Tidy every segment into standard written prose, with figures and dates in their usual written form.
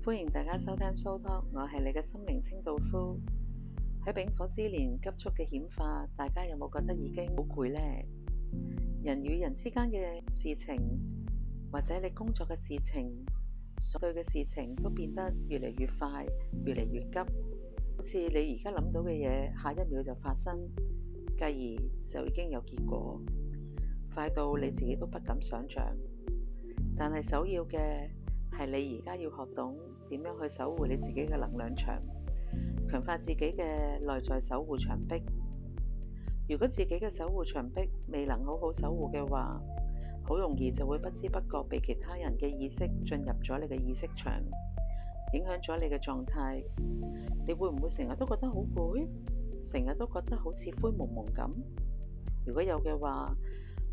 歡迎大家收聽蘇托，我係你嘅心靈清道夫。喺丙火之年急速嘅顯化，大家有冇覺得已經好攰呢？人與人之間嘅事情，或者你工作嘅事情，所對嘅事情都變得越嚟越快，越嚟越急，好似你而家諗到嘅嘢，下一秒就發生，繼而就已經有結果，快到你自己都不敢想象。但係首要嘅係你而家要學懂點樣去守護你自己嘅能量場，強化自己嘅內在守護牆壁。如果自己嘅守護牆壁未能好好守護嘅話，好容易就會不知不覺被其他人嘅意識進入咗你嘅意識場，影響咗你嘅狀態。你會唔會成日都覺得好攰，成日都覺得好似灰蒙蒙咁？如果有嘅話，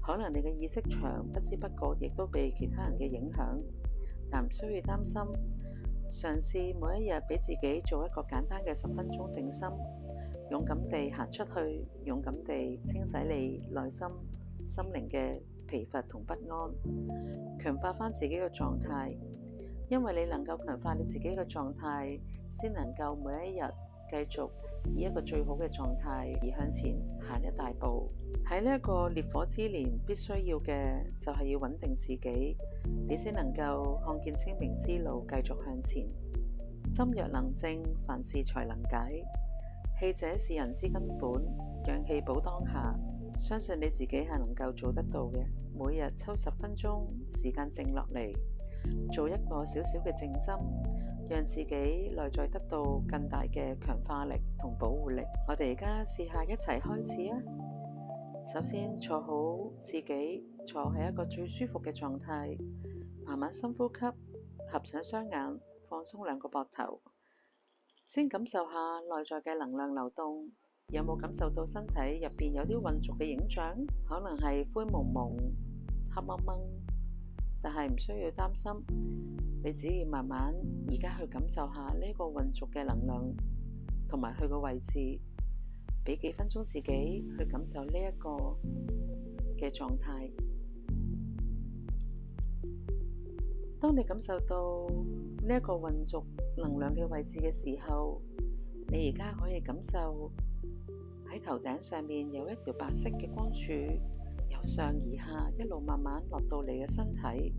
可能你嘅意識場不知不覺亦都被其他人嘅影響，但唔需要擔心。嘗試每一日俾自己做一個簡單嘅10分鐘靜心，勇敢地行出去，勇敢地清洗你內心心靈嘅疲乏同不安，強化返自己嘅狀態。因為你能夠強化你自己嘅狀態，先能夠每一日繼續以一個最好嘅狀態而向前行一大步。喺呢一個烈火之年，必須要嘅就係要穩定自己，你先能夠看見清明之路，繼續向前。心若能靜，凡事才能解。氣者是人之根本，讓氣保當下。相信你自己係能夠做得到嘅。每日抽10分鐘時間靜落嚟，做一個小小嘅靜心，讓自己內在得到更大嘅強化力同保護力。我哋而家試下一齊開始啊！首先坐好自己，坐喺一個最舒服嘅狀態，慢慢深呼吸，合上雙眼，放鬆兩個膊頭，先感受下內在嘅能量流動。有冇感受到身體入邊有啲混濁嘅影像？可能係灰蒙蒙、黑掹掹，但係唔需要擔心。你只要慢慢而家去感受下呢個混濁嘅能量同埋佢個位置，俾幾分鐘自己去感受呢一個嘅狀態。當你感受到呢一個混濁能量嘅位置嘅時候，你而家可以感受喺頭頂上面有一條白色嘅光柱，由上而下一路慢慢落到你嘅身體，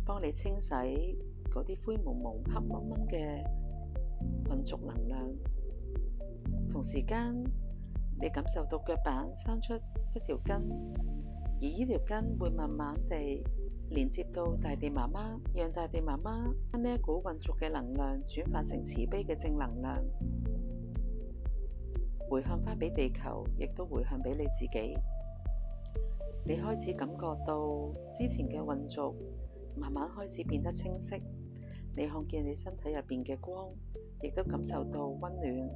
幫你清洗嗰啲灰蒙蒙、黑掹掹嘅混濁能量。同時間，你感受到腳板生出一條根，而呢條根會慢慢地連接到大地媽媽，讓大地媽媽將呢一股混濁嘅能量轉化成慈悲嘅正能量，回向返俾地球，亦都回向俾你自己。你開始感覺到之前嘅混濁慢慢開始變得清晰，你看見你身體入邊嘅光，亦都感受到溫暖。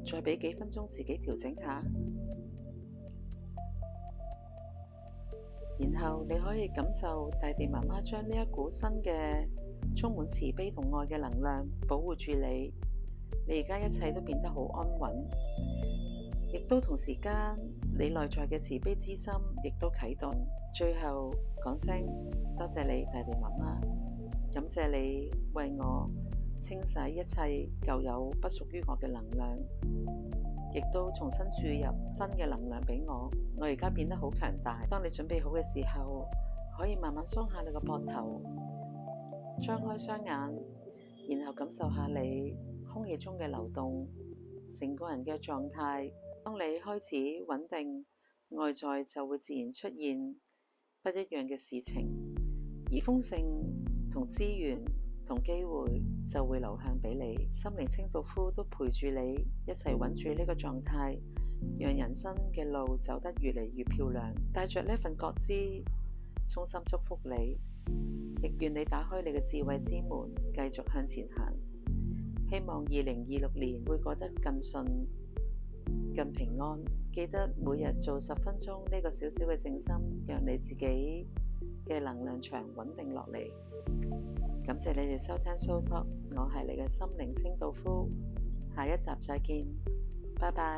再俾幾分鐘自己調整下，然後你可以感受大地媽媽將呢一股新嘅充滿慈悲同愛嘅能量保護住你。你而家一切都變得好安穩，亦都同時間你內在嘅慈悲之心亦都啟動。最後講聲多謝你，大地媽媽，感謝你為我清洗一切舊有不屬於我嘅能量，亦都重新注入新嘅能量俾我。我而家變得好強大。當你準備好嘅時候，可以慢慢鬆下你個膊頭，張開雙眼，然後感受下你空氣中嘅流動，成個人嘅狀態。當你開始穩定，外在就會自然出現不一樣嘅事情，而豐盛同資源同機會就會流向俾你。心靈清道夫都陪住你一齊穩住呢個狀態，讓人生嘅路走得越嚟越漂亮。帶着呢份覺知，衷心祝福你，亦願你打開你嘅智慧之門，繼續向前行。希望2026年會過得更順、更平安。記得每日做10分鐘呢個小小嘅靜心，讓你自己嘅能量場穩定落嚟。感謝你哋收聽蘇托，我係你嘅心靈清道夫，下一集再見，拜拜。